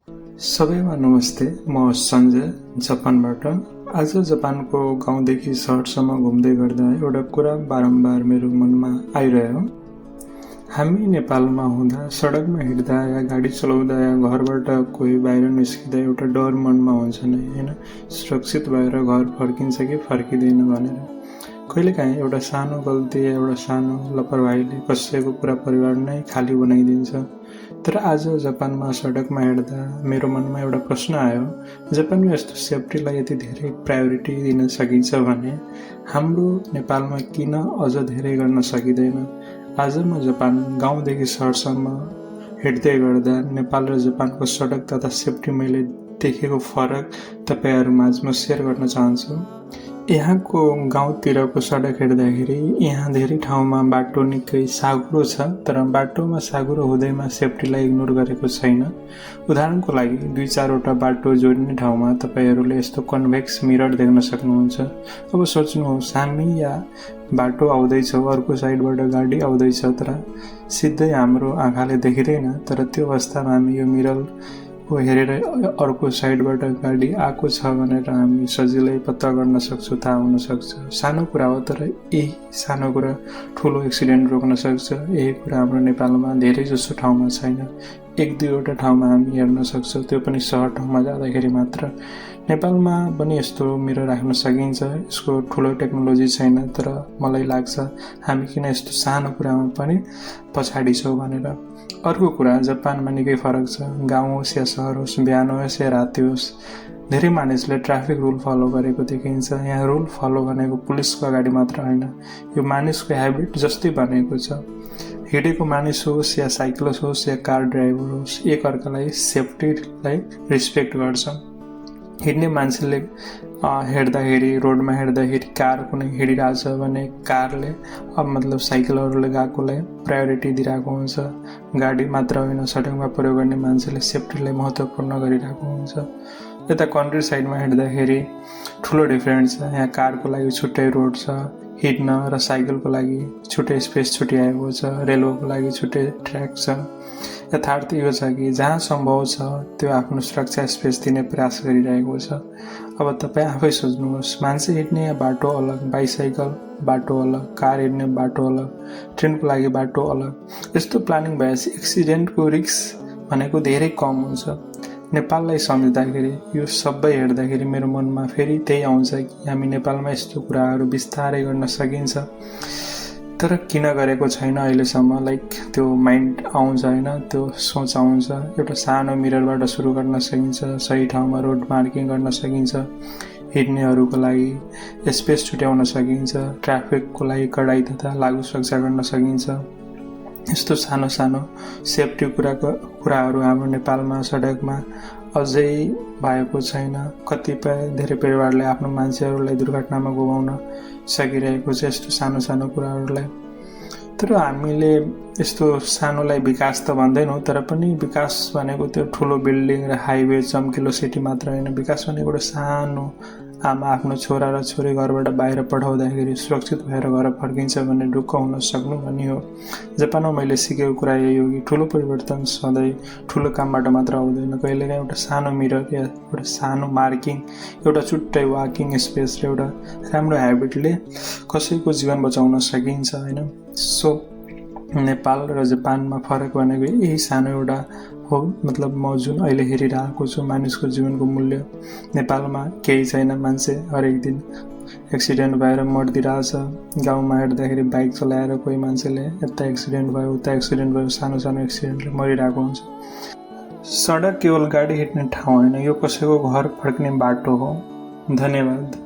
सबैमा नमस्ते। म सञ्जय जापानबाट। आज जापानको गाउँदेखि सहरसम्म घुम्दै गर्दा एउटा कुरा बारम्बार मेरो मनमा आइरह्यो। हामी नेपालमा हुँदा सडकमा हिँड्दा या गाडी चलाउँदा या घरबाट कोही बाहिर निस्किँदा एउटा डर मनमा हुन्छ नै होइन, सुरक्षित भएर घर फर्किन्छ कि फर्किँदैन भनेर। कहिलेकाहीँ एउटा सानो गल्ती एउटा सानो लापरवाहीले कसैको पुरा परिवार नै खाली बनाइदिन्छ। तर आज जापानमा सडकमा हिँड्दा मेरो मनमा एउटा प्रश्न आयो, जापानमा यस्तो सेफ्टीलाई यति धेरै प्रायोरिटी दिन सकिन्छ भने हाम्रो नेपालमा किन अझ धेरै गर्न सकिँदैन। आज म जापान गाउँदेखि सहरसम्म हिँड्दै गर्दा नेपाल र जापानको सडक तथा सेफ्टी मैले देखेको फरक तपाईहरू माझमा सेयर गर्न चाहन्छु। यहाँको गाउँतिरको सडक हिँड्दाखेरि यहाँ धेरै ठाउँमा बाटो निकै साँघुरो छ, तर बाटोमा साँघुरो हुँदैमा सेफ्टीलाई इग्नोर गरेको छैन। उदाहरणको लागि 2-4वटा बाटो जोडिने ठाउँमा तपाईहरूले यस्तो कन्भेक्स मिरर देख्न सक्नुहुन्छ। अब सोच्नुहोस्, हामी या बाटो आउँदैछ, अर्को साइडबाट गाडी आउँदैछ, तर सिधै हाम्रो आँखाले देखिँदैन, तर त्यो अवस्थामा हामी यो मिरर को हेरेर अर्को साइडबाट गाडी आएको छ भनेर हामी सजिलै पत्ता गर्न सक्छौँ, थाहा हुन सक्छ। सानो कुरा हो, तर यही सानो कुरा ठुलो एक्सिडेन्ट रोक्न सक्छ। यही कुरा हाम्रो नेपालमा धेरै जसो ठाउँमा छैन। 1-2वटा ठाउँमा हामी हेर्न सक्छौँ, त्यो पनि सहर ठाउँमा जाँदाखेरि मात्र। नेपालमा पनि यस्तो मिरर राख्न सकिन्छ, यसको ठुलो टेक्नोलोजी छैन, तर मलाई लाग्छ हामी किन यस्तो सानो कुरामा पनि पछाडि छौँ भनेर। अर्को कुरा, जापानमा निकै फरक छ। गाउँ होस् या सहर होस्, बिहान होस् या राति होस्, धेरै मानिसले ट्राफिक रुल फलो गरेको देखिन्छ। यहाँ रुल फलो भनेको पुलिसको अगाडि मात्र होइन, यो मानिसको ह्याबिट जस्तै बनेको छ। हिँडेको मानिस होस् या साइक्लिस्ट होस् या कार ड्राइभर होस्, एक अर्कालाई सेफ्टीलाई रिस्पेक्ट गर्छ। हिँड्ने मान्छेले हिँड्दाखेरि रोडमा हिँड्दाखेरि कार कुनै हिँडिरहेछ भने कारले मतलब साइकलहरूले गएकोलाई प्रायोरिटी दिइरहेको हुन्छ। गाडी मात्र होइन, सडकमा प्रयोग गर्ने मान्छेले सेफ्टीलाई महत्त्वपूर्ण गरिरहेको हुन्छ। यता कन्ट्री साइडमा हिँड्दाखेरि ठुलो डिफ्रेन्स छ। यहाँ कारको लागि छुट्टै रोड छ हिँड्न र साइकलको लागि छुट्टै स्पेस छुट्याएको छ, रेलवेको लागि छुट्टै ट्र्याक छ। यथार्थ यो छ कि जहाँ सम्भव छ त्यो आफ्नो सुरक्षा स्पेस दिने प्रयास गरिरहेको छ। अब तपाईँ आफै सोच्नुहोस्, मान्छे हिँड्ने बाटो अलग, बाइसाइकल बाटो अलग, कार हिँड्ने बाटो अलग, ट्रेनको लागि बाटो अलग। यस्तो प्लानिङ भएपछि एक्सिडेन्टको रिस्क भनेको धेरै कम हुन्छ। नेपाललाई सम्झिँदाखेरि यो सबै हेर्दाखेरि मेरो मनमा फेरि त्यही आउँछ कि हामी नेपालमा यस्तो कुराहरू बिस्तारै गर्न सकिन्छ, तर किन गरेको छैन अहिलेसम्म। लाइक त्यो माइन्ड आउँछ होइन, त्यो सोच आउँछ। एउटा सानो मिररबाट सुरु गर्न सकिन्छ, सही ठाउँमा रोड मार्किङ गर्न सकिन्छ, हिँड्नेहरूको लागि स्पेस छुट्याउन सकिन्छ, ट्राफिकको लागि कडाई तथा लागु सुरक्षा गर्न सकिन्छ। यस्तो सानो सानो सेफ्टी कुराहरू हाम्रो नेपालमा सडकमा अझै भएको छैन। कतिपय धेरै परिवारले आफ्नो मान्छेहरूलाई दुर्घटनामा गुमाउन सकिरहेको छ यस्तो सानो सानो कुराहरूलाई। तर हामीले यस्तो सानोलाई विकास त भन्दैनौँ, तर पनि विकास भनेको त्यो ठुलो बिल्डिङ र हाइवे चम्किलो सिटी मात्र होइन। विकास भनेको एउटा सानो आमा आफ्नो छोरा र छोरी घरबाट बाहिर पठाउँदाखेरि सुरक्षित भएर घर फर्किन्छ भन्ने ढुक्क हुन सक्नु भन्ने हो। जापानमा मैले सिकेको कुरा यही हो कि ठुलो परिवर्तन सधैँ ठुलो कामबाट मात्र आउँदैन। कहिलेकाहीँ एउटा सानो मिरर या एउटा सानो मार्किङ, एउटा छुट्टै वाकिङ स्पेस र एउटा राम्रो ह्याबिटले कसैको जीवन बचाउन सकिन्छ होइन। सो नेपाल र जापानमा फरक भनेको यही सानो एउटा हो। मतलब म जुन अहिले हेरिरहेको छु मानिसको जीवनको मूल्य, नेपालमा केही छैन। मान्छे हरेक दिन एक्सिडेन्ट भएर मर्दिरहेछ। गाउँमा हिँड्दाखेरि बाइक चलाएर कोही मान्छेले यता एक्सिडेन्ट भयो उता एक्सिडेन्ट भयो, सानो सानो एक्सिडेन्टले मरिरहेको हुन्छ। सडक केवल गाडी हिँड्ने ठाउँ होइन, यो कसैको घर फर्किने बाटो हो। धन्यवाद।